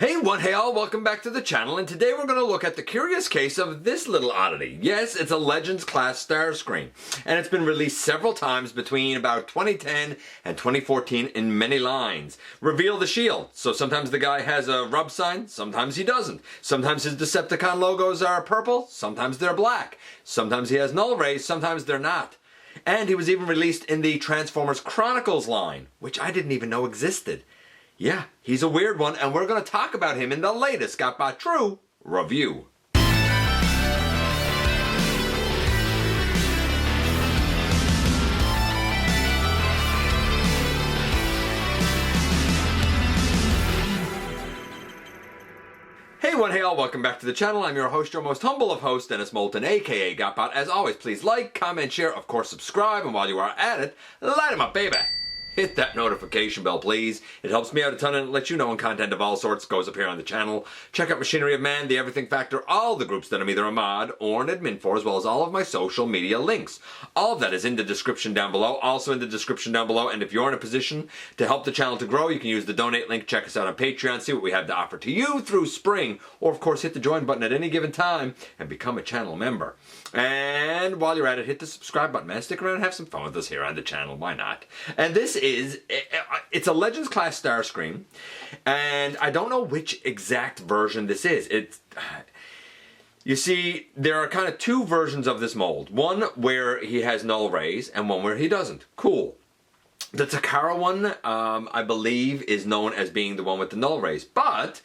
Hey all, welcome back to the channel, and today we're going to look at the curious case of this little oddity. Yes, it's a Legends class Starscream, and it's been released several times between about 2010 and 2014 in many lines. Reveal the shield, so sometimes the guy has a rub sign, sometimes he doesn't. Sometimes his Decepticon logos are purple, sometimes they're black. Sometimes he has null rays, sometimes they're not. And he was even released in the Transformers Chronicles line, which I didn't even know existed. Yeah, he's a weird one, and we're going to talk about him in the latest GotBot True review. Hey all, welcome back to the channel. I'm your host, your most humble of hosts, Dennis Moulton, aka GotBot. As always, please like, comment, share, of course subscribe, and while you are at it, light 'em up, baby! Hit that notification bell, please. It helps me out a ton and lets you know when content of all sorts goes up here on the channel. Check out Machinery of Man, The Everything Factor, all the groups that I'm either a mod or an admin for, as well as all of my social media links. All of that is in the description down below, also in the description down below, and if you're in a position to help the channel to grow, you can use the donate link, check us out on Patreon, see what we have to offer to you through spring, or of course hit the join button at any given time and become a channel member. And while you're at it, hit the subscribe button, man. Stick around and have some fun with us here on the channel. Why not? And this is, it's a Legends class Starscream, and I don't know which exact version this is. You see, there are kind of two versions of this mold. One where he has null rays, and one where he doesn't. Cool. The Takara one, I believe, is known as being the one with the null rays, but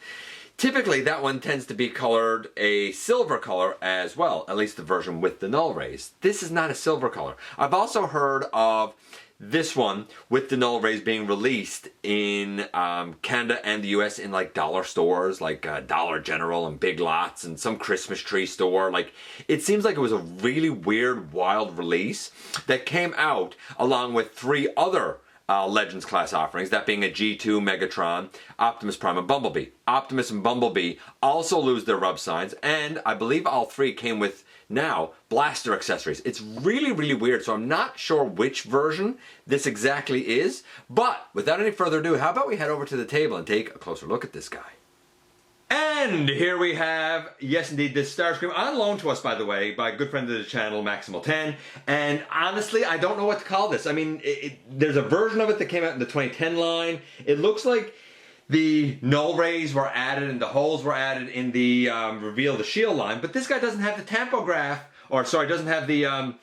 typically that one tends to be colored a silver color as well, at least the version with the null rays. This is not a silver color. I've also heard of this one with the null rays being released in Canada and the US in like dollar stores like Dollar General and Big Lots and some Christmas tree store. Like, it seems like it was a really weird, wild release that came out along with three other Legends class offerings, that being a G2 Megatron, Optimus Prime, and Bumblebee. Optimus and Bumblebee also lose their rub signs, and I believe all three came with now blaster accessories. It's really, really weird, so I'm not sure which version this exactly is, but without any further ado, how about we head over to the table and take a closer look at this guy. And here we have, yes indeed, this Starscream, on loan to us, by the way, by a good friend of the channel, Maximal10. And honestly, I don't know what to call this. I mean, there's a version of it that came out in the 2010 line. It looks like the null rays were added and the holes were added in the Reveal the Shield line, but this guy doesn't have the tampograph, or sorry, doesn't have the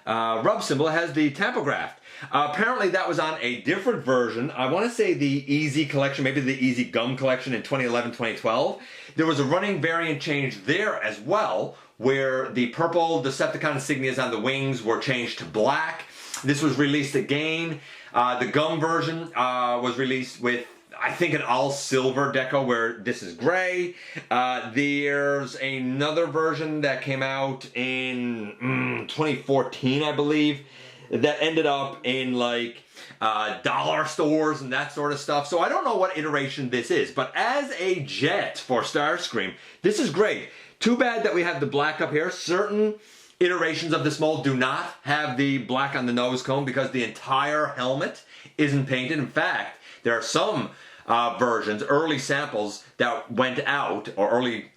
rub symbol, it has the tampograph. Apparently that was on a different version. I want to say the Easy collection, maybe the Easy Gum collection in 2011-2012. There was a running variant change there as well, where the purple Decepticon insignias on the wings were changed to black. This was released again. The Gum version was released with, I think, an all silver deco where this is gray. There's another version that came out in 2014, I believe, that ended up in like dollar stores and that sort of stuff. So I don't know what iteration this is, but as a jet for Starscream, this is great. Too bad that we have the black up here. Certain iterations of this mold do not have the black on the nose cone because the entire helmet isn't painted. In fact, there are some versions, early samples that went out, or early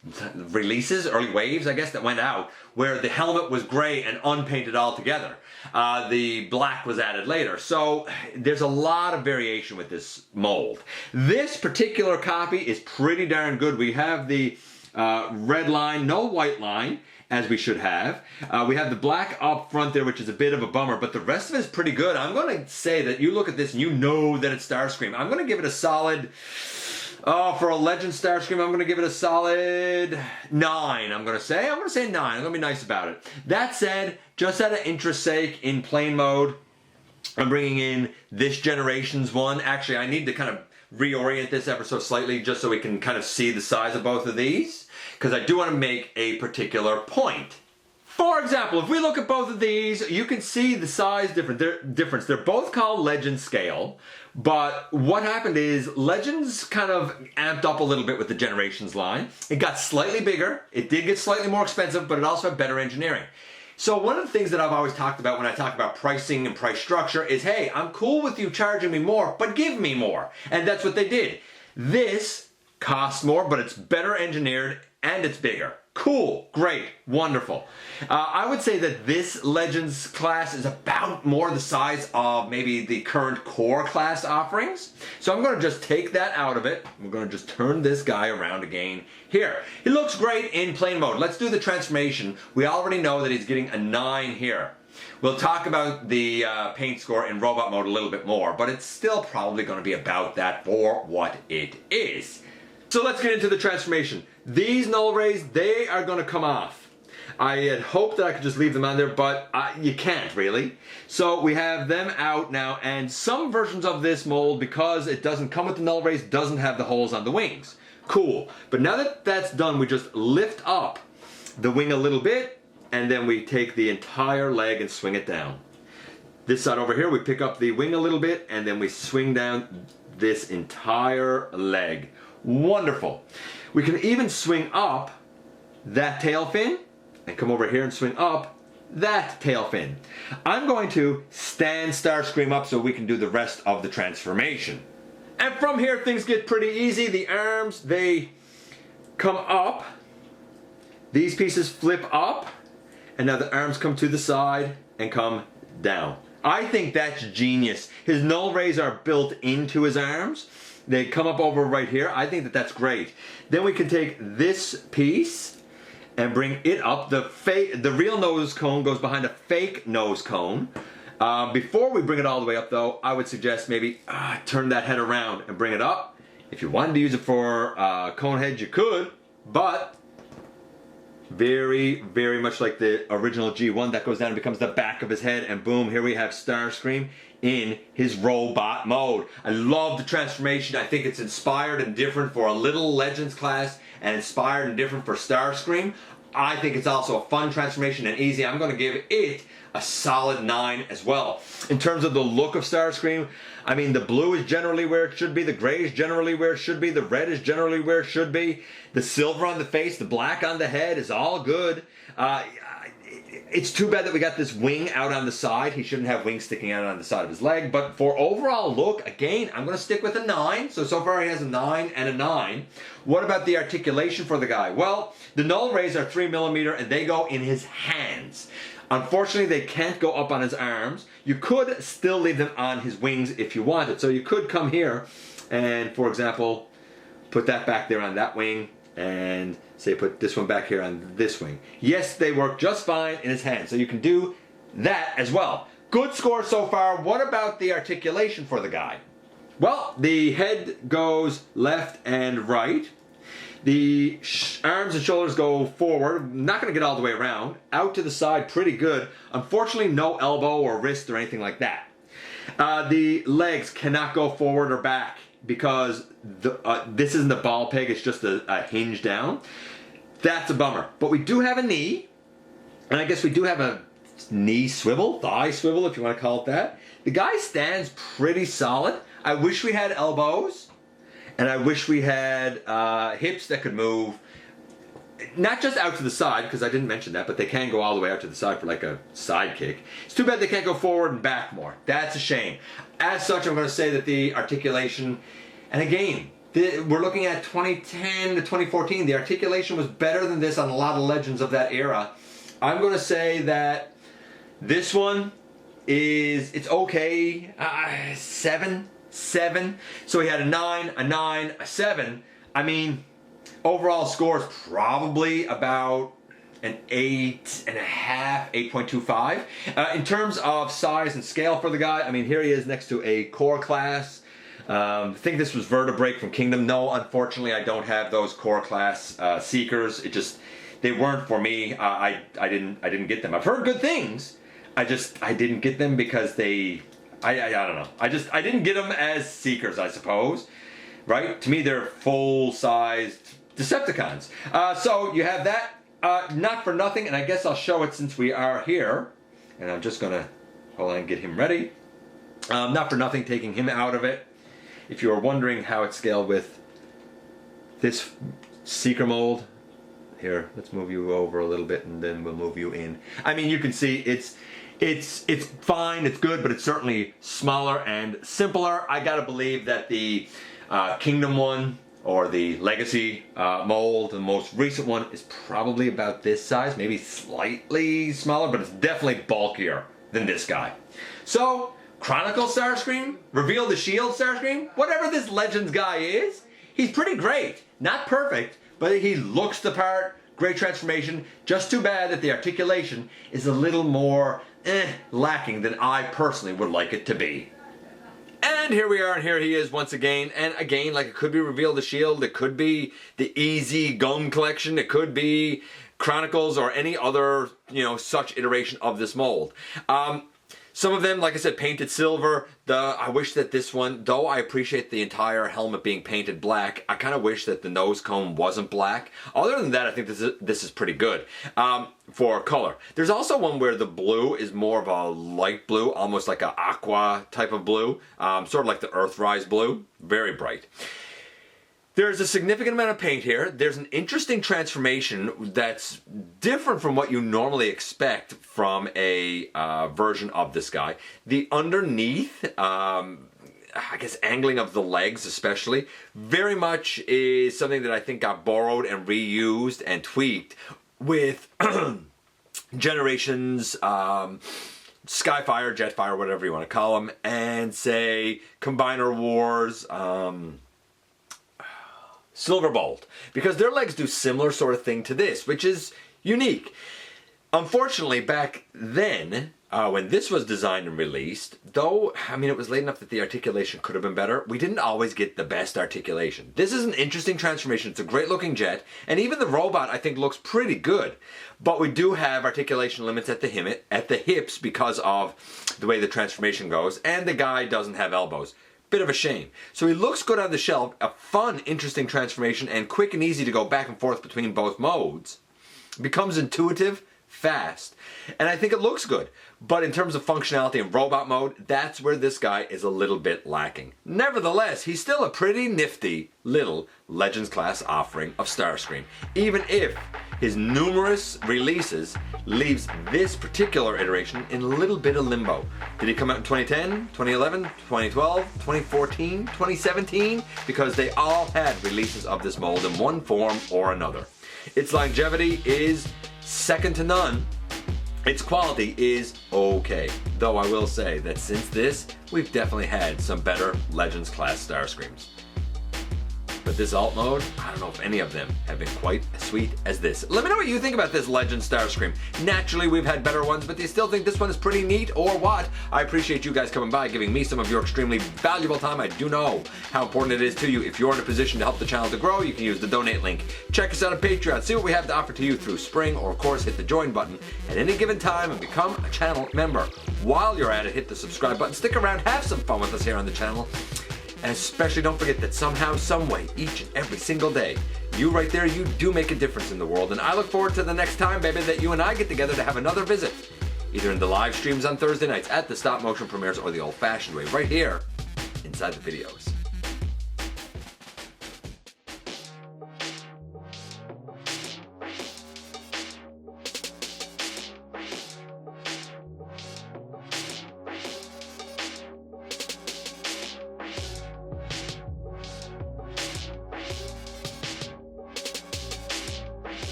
releases, early waves, I guess, that went out, where the helmet was gray and unpainted altogether. The black was added later. So there's a lot of variation with this mold. This particular copy is pretty darn good. We have the red line, no white line, as we should have. We have the black up front there, which is a bit of a bummer, but the rest of it is pretty good. I'm going to say that you look at this and you know that it's Starscream. I'm going to give it a solid, for a Legend Starscream, I'm going to give it a solid 9, I'm going to say 9. I'm going to be nice about it. That said, just out of interest's sake, in plain mode, I'm bringing in this generation's one. Actually, I need to kind of reorient this ever so slightly just so we can kind of see the size of both of these, because I do want to make a particular point. For example, if we look at both of these, you can see the size difference. They're both called Legend Scale, but what happened is Legends kind of amped up a little bit with the Generations line. It got slightly bigger. It did get slightly more expensive, but it also had better engineering. So one of the things that I've always talked about when I talk about pricing and price structure is, hey, I'm cool with you charging me more, but give me more. And that's what they did. This costs more, but it's better engineered and it's bigger. Cool, great, wonderful. I would say that this Legends class is about more the size of maybe the current core class offerings. So I'm going to just take that out of it. We're going to just turn this guy around again. Here, he looks great in plain mode. Let's do the transformation. We already know that he's getting a 9 here. We'll talk about the paint score in robot mode a little bit more, but it's still probably going to be about that for what it is. So let's get into the transformation. These null rays, they are going to come off. I had hoped that I could just leave them on there, but you can't really. So we have them out now, and some versions of this mold, because it doesn't come with the null rays, doesn't have the holes on the wings. Cool. But now that that's done, we just lift up the wing a little bit, and then we take the entire leg and swing it down. This side over here, we pick up the wing a little bit, and then we swing down this entire leg. Wonderful. We can even swing up that tail fin and come over here and swing up that tail fin. I'm going to stand Starscream up so we can do the rest of the transformation. And from here things get pretty easy. The arms, they come up. These pieces flip up. And now the arms come to the side and come down. I think that's genius. His null rays are built into his arms. They come up over right here. I think that that's great. Then we can take this piece and bring it up. The real nose cone goes behind a fake nose cone. Before we bring it all the way up though, I would suggest maybe turn that head around and bring it up. If you wanted to use it for cone head, you could, but very, very much like the original G1, that goes down and becomes the back of his head, and boom, here we have Starscream in his robot mode. I love the transformation. I think it's inspired and different for a little Legends class and inspired and different for Starscream. I think it's also a fun transformation and easy. I'm going to give it a solid 9 as well. In terms of the look of Starscream, I mean, the blue is generally where it should be, the gray is generally where it should be, the red is generally where it should be, the silver on the face, the black on the head is all good. It's too bad that we got this wing out on the side. He shouldn't have wings sticking out on the side of his leg, but for overall look, again, I'm going to stick with a 9. So far he has a 9 and a 9. What about the articulation for the guy? Well, the null rays are 3mm and they go in his hands. Unfortunately, they can't go up on his arms. You could still leave them on his wings if you wanted. So you could come here and, for example, put that back there on that wing and say put this one back here on this wing. Yes, they work just fine in his hands. So you can do that as well. Good score so far. What about the articulation for the guy? Well, the head goes left and right. The arms and shoulders go forward, not going to get all the way around, out to the side pretty good. Unfortunately, no elbow or wrist or anything like that. The legs cannot go forward or back because this isn't a ball peg, it's just a hinge down. That's a bummer. But we do have a knee, and I guess we do have a knee swivel, thigh swivel if you want to call it that. The guy stands pretty solid. I wish we had elbows. And I wish we had hips that could move, not just out to the side, because I didn't mention that, but they can go all the way out to the side for like a side kick. It's too bad they can't go forward and back more. That's a shame. As such, I'm going to say that the articulation, and again, we're looking at 2010 to 2014. The articulation was better than this on a lot of Legends of that era. I'm going to say that this one it's okay, 7. So he had a 9, a 9, a 7. I mean, overall score is probably about an 8.5, 8.25. In terms of size and scale for the guy, I mean, here he is next to a core class. I think this was Vertebrake from Kingdom. No, unfortunately, I don't have those core class Seekers. They weren't for me. I didn't get them. I've heard good things. I didn't get them because I don't know. I didn't get them as Seekers, I suppose. Right? To me, they're full-sized Decepticons. So you have that. Not for nothing, and I guess I'll show it since we are here. And I'm just going to, hold on, get him ready. Not for nothing, taking him out of it. If you were wondering how it's scaled with this Seeker mold, here, let's move you over a little bit and then we'll move you in. I mean, you can see it's fine, it's good, but it's certainly smaller and simpler. I gotta believe that the Kingdom one or the Legacy mold. The most recent one is probably about this size, maybe slightly smaller, but it's definitely bulkier than this guy. So, Chronicles Starscream, Reveal the Shield Starscream, whatever this Legends guy is, he's pretty great. Not perfect, but he looks the part. Great transformation. Just too bad that the articulation is a little more lacking than I personally would like it to be. And here we are, and here he is once again. And again, like, it could be Reveal the Shield, it could be the Easy Gum Collection, it could be Chronicles or any other, such iteration of this mold. Some of them, like I said, painted silver. I wish that this one, though I appreciate the entire helmet being painted black, I kind of wish that the nose cone wasn't black. Other than that, I think this is pretty good for color. There's also one where the blue is more of a light blue, almost like an aqua type of blue, sort of like the Earthrise blue, very bright. There's a significant amount of paint here. There's an interesting transformation that's different from what you normally expect from a version of this guy. The underneath, I guess angling of the legs especially, very much is something that I think got borrowed and reused and tweaked with Generations, Skyfire, Jetfire, whatever you want to call them, and say Combiner Wars, Silverbolt, because their legs do similar sort of thing to this, which is unique. Unfortunately, back then, when this was designed and released, though, it was late enough that the articulation could have been better, we didn't always get the best articulation. This is an interesting transformation. It's a great looking jet, and even the robot, I think, looks pretty good. But we do have articulation limits at the hips because of the way the transformation goes, and the guy doesn't have elbows. Bit of a shame. So he looks good on the shelf, a fun, interesting transformation, and quick and easy to go back and forth between both modes. Becomes intuitive, fast, and I think it looks good. But in terms of functionality and robot mode, that's where this guy is a little bit lacking. Nevertheless, he's still a pretty nifty little Legends class offering of Starscream, even if his numerous releases leaves this particular iteration in a little bit of limbo. Did he come out in 2010, 2011, 2012, 2014, 2017? Because they all had releases of this mold in one form or another. Its longevity is second to none. Its quality is okay. Though I will say that since this, we've definitely had some better Legends class Starscreams. But this alt mode, I don't know if any of them have been quite as sweet as this. Let me know what you think about this Legend Starscream. Naturally, we've had better ones, but do you still think this one is pretty neat, or what? I appreciate you guys coming by, giving me some of your extremely valuable time. I do know how important it is to you. If you're in a position to help the channel to grow, you can use the donate link. Check us out on Patreon, see what we have to offer to you through Spring, or of course, hit the join button at any given time and become a channel member. While you're at it, hit the subscribe button. Stick around, have some fun with us here on the channel. And especially don't forget that somehow, someway, each and every single day, you right there, you do make a difference in the world. And I look forward to the next time, baby, that you and I get together to have another visit. Either in the live streams on Thursday nights, at the stop motion premieres, or the old-fashioned way, right here inside the videos.